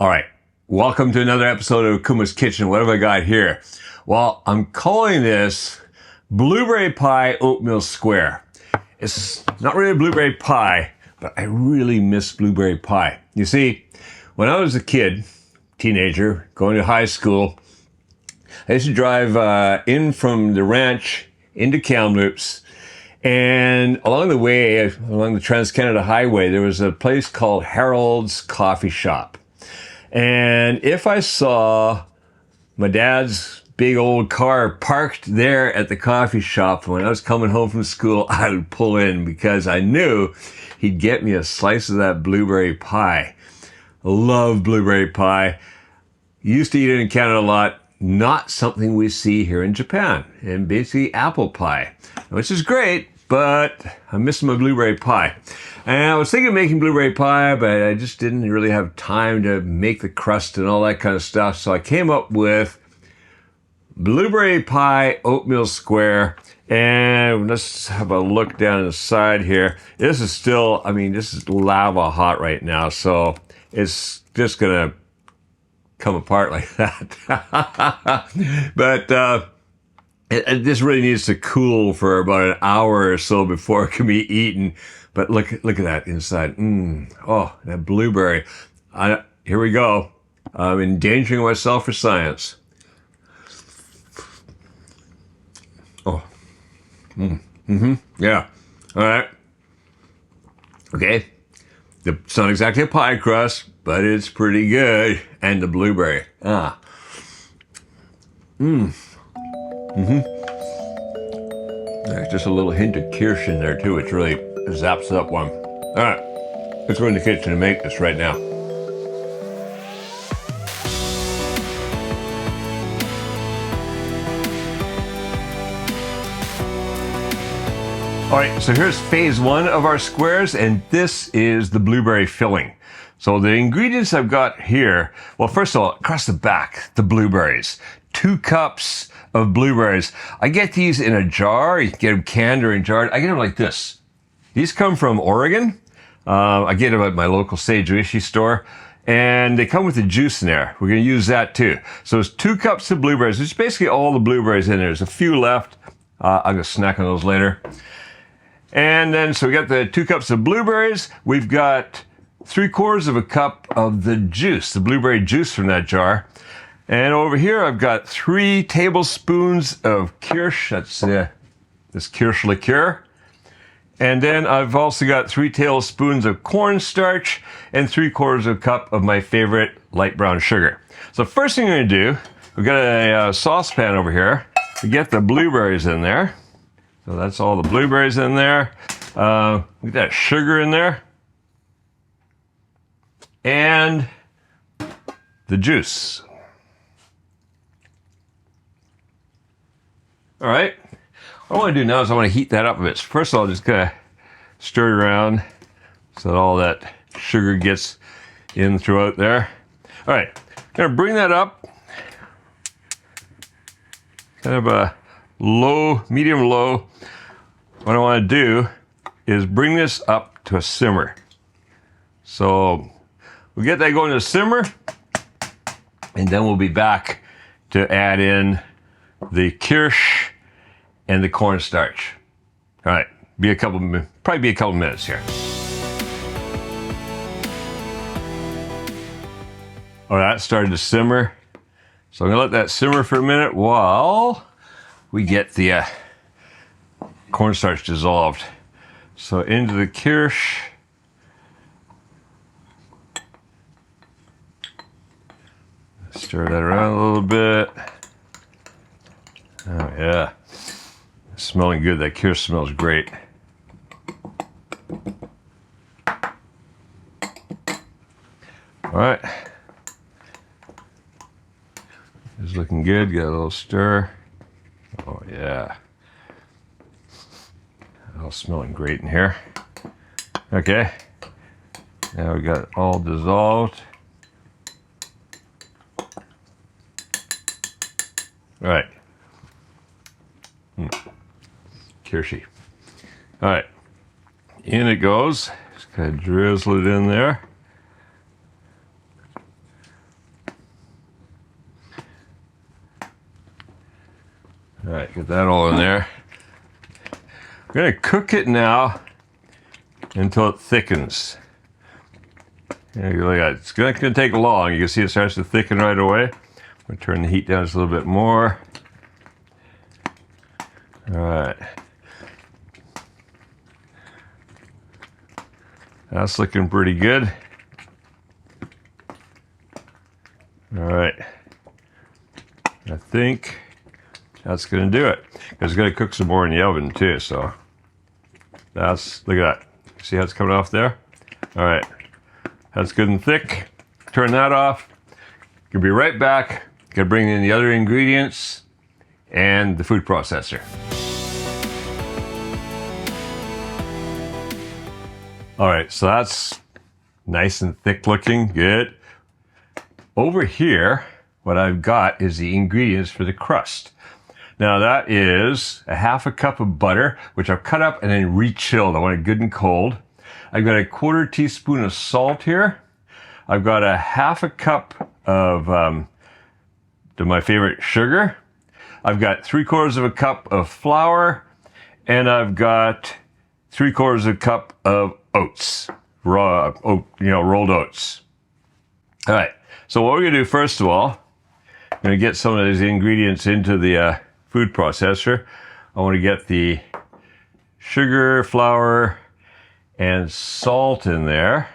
All right, welcome to another episode of Kuma's Kitchen. What have I got here? Well, I'm calling this blueberry pie oatmeal square. It's not really a blueberry pie, but I really miss blueberry pie. You see, when I was a kid, teenager, going to high school, I used to drive in from the ranch into Kamloops, and along the way, along the Trans-Canada Highway, there was a place called Harold's Coffee Shop. And if I saw my dad's big old car parked there at the coffee shop when I was coming home from school, I would pull in because I knew he'd get me a slice of that blueberry pie. I love blueberry pie. Used to eat it in Canada a lot. Not something we see here in Japan. And basically apple pie, which is great, but I miss my blueberry pie. And I was thinking of making blueberry pie, but I just didn't really have time to make the crust and all that kind of stuff. So I came up with blueberry pie oatmeal square. And let's have a look down the side here. This is still, this is lava hot right now. So it's just going to come apart like that. But this really needs to cool for about an hour or so before it can be eaten. But look at that inside. Oh, that blueberry. Here we go. I'm endangering myself for science. Oh. Yeah. All right. Okay. It's not exactly a pie crust, but it's pretty good. And the blueberry. There's just a little hint of Kirsch in there too, which really zaps up one. All right, let's go in the kitchen and make this right now. All right, so here's phase one of our squares, and this is the blueberry filling. So the ingredients I've got here, well, first of all, across the back, the blueberries. 2 cups of blueberries. I get these in a jar. You can get them canned or in jars. I get them like this. These come from Oregon. I get them at my local Sage Uishi store. And they come with the juice in there. We're going to use that too. So it's 2 cups of blueberries. It's basically all the blueberries in there. There's a few left. I'm going to snack on those later. And then, so we got the 2 cups of blueberries. We've got 3/4 of a cup of the juice, the blueberry juice from that jar. And over here, I've got 3 tablespoons of Kirsch. That's this Kirsch liqueur. And then I've also got 3 tablespoons of cornstarch and 3/4 of a cup of my favorite light brown sugar. So first thing I'm going to do, we've got a saucepan over here to get the blueberries in there. So that's all the blueberries in there. Get that sugar in there. And the juice. All right, what I want to do now is I want to heat that up a bit. So first of all, just kind of stir it around so that all that sugar gets in throughout there. All right, going to bring that up, kind of a low, medium low. What I want to do is bring this up to a simmer. So we'll get that going to a simmer, and then we'll be back to add in the Kirsch and the cornstarch. All right, probably be a couple minutes here. All right, it's started to simmer. So I'm gonna let that simmer for a minute while we get the cornstarch dissolved. So into the Kirsch. Stir that around a little bit. Oh yeah, it's smelling good. That Kirsch smells great. All right, it's looking good. Got a little stir. Oh yeah, all smelling great in here. Okay, now we got it all dissolved. All right. Kirshy. All right, in it goes. Just kind of drizzle it in there. right, get that all in there. I'm gonna cook it now until it thickens. Yeah, look at it. It's not gonna take long. You can see it starts to thicken right away. I'm gonna turn the heat down just a little bit more. All right. That's looking pretty good. All right. I think that's gonna do it. It's gonna cook some more in the oven too, so that's, look at that. See how it's coming off there? All right, that's good and thick. Turn that off. Gonna be right back. Gonna bring in the other ingredients and the food processor. All right, so that's nice and thick looking, good. Over here, what I've got is the ingredients for the crust. Now that is a half a cup of butter, which I've cut up and then re-chilled. I want it good and cold. I've got a 1/4 teaspoon of salt here. I've got a half a cup of my favorite sugar. I've got 3/4 of a cup of flour, and I've got 3/4 of a cup of oats, raw oat, rolled oats. All right. So what we're gonna do first of all, I'm gonna get some of these ingredients into the food processor. I want to get the sugar, flour, and salt in there.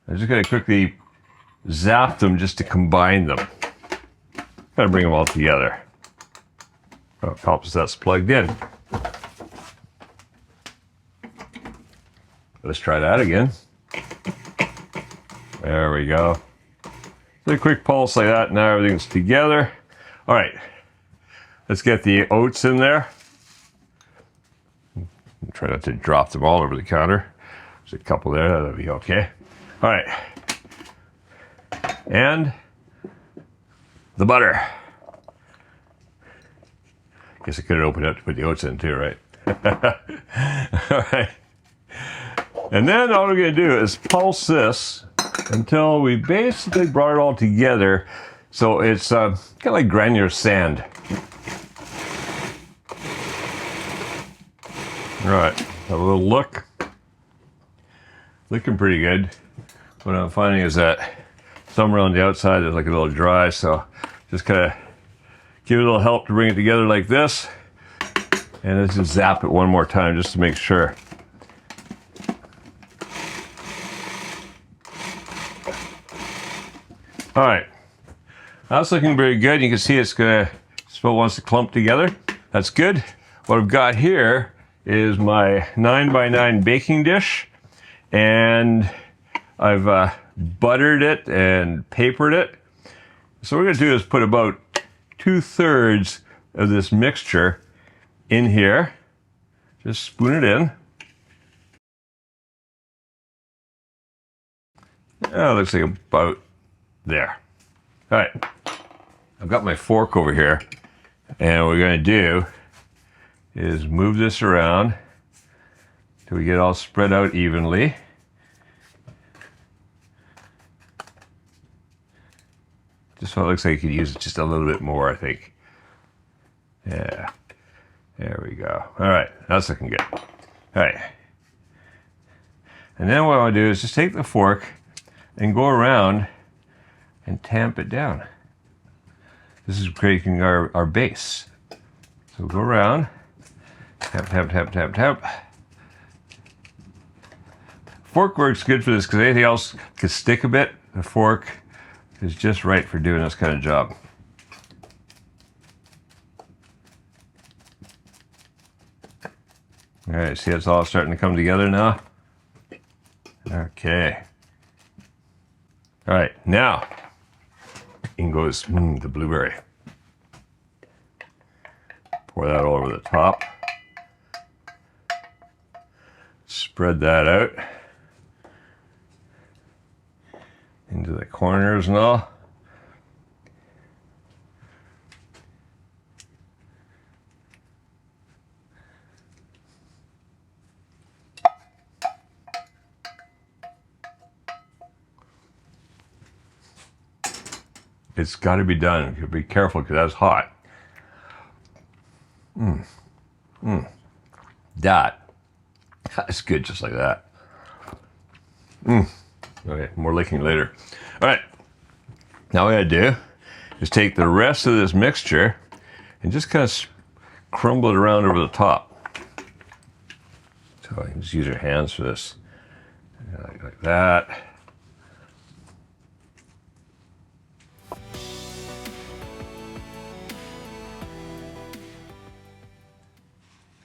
I'm just gonna quickly zap them just to combine them. Gotta bring them all together. Oh, it helps that's plugged in. Let's try that again. There we go. So a quick pulse like that, now everything's together. All right, let's get the oats in there. Try not to drop them all over the counter. There's a couple there, that'll be okay. All right, and the butter. Guess I could have opened it up to put the oats in too, right? All right. And then all we're gonna do is pulse this until we basically brought it all together. So it's kind of like granular sand. All right, have a little look. Looking pretty good. What I'm finding is that somewhere on the outside is like a little dry, so just kind of give it a little help to bring it together like this. And let's just zap it one more time just to make sure. All right, that's looking very good. You can see it's still wants to clump together. That's good. What I've got here is my 9x9 baking dish, and I've buttered it and papered it. So what we're gonna do is put about 2/3 of this mixture in here. Just spoon it in. Oh, it looks like about there. All right, I've got my fork over here, and what we're gonna do is move this around till we get it all spread out evenly. Just so it looks like you could use it just a little bit more, I think. Yeah, there we go. All right, that's looking good. All right, and then what I want to do is just take the fork and go around and tamp it down. This is creating our base. So go around, tap, tap, tap, tap, tap. Fork works good for this because anything else could stick a bit. The fork is just right for doing this kind of job. All right, see it's all starting to come together now? Okay. All right, now in goes the blueberry. Pour that all over the top. Spread that out into the corners and all. It's got to be done. Be careful because that's hot. That's good just like that. Okay, more licking later. All right, now what I do is take the rest of this mixture and just kind of crumble it around over the top. So I can just use your hands for this, like that.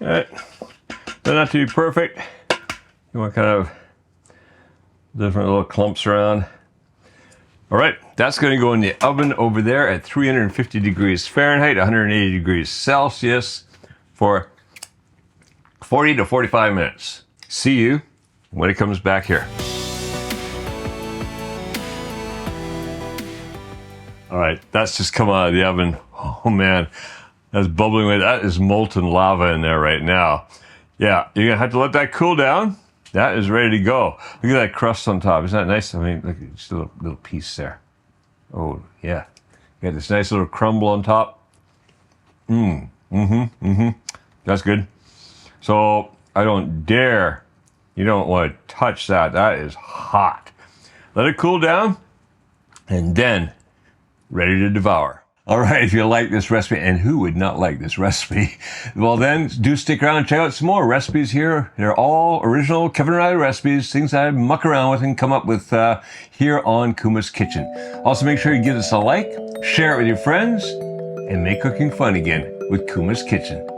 All right, they're not to be perfect. You want kind of different little clumps around. All right, that's going to go in the oven over there at 350 degrees Fahrenheit, 180 degrees Celsius for 40 to 45 minutes. See you when it comes back here. All right, that's just come out of the oven. Oh man, that's bubbling away. That is molten lava in there right now. Yeah, you're gonna have to let that cool down. That is ready to go. Look at that crust on top. Isn't that nice? I mean, look at just a little piece there. Oh yeah, you got this nice little crumble on top. That's good. So I don't dare. You don't want to touch that. That is hot. Let it cool down, and then ready to devour. All right, if you like this recipe, and who would not like this recipe? Well, then do stick around and check out some more recipes here. They're all original Kevin Riley recipes, things I muck around with and come up with here on Kuma's Kitchen. Also, make sure you give us a like, share it with your friends, and make cooking fun again with Kuma's Kitchen.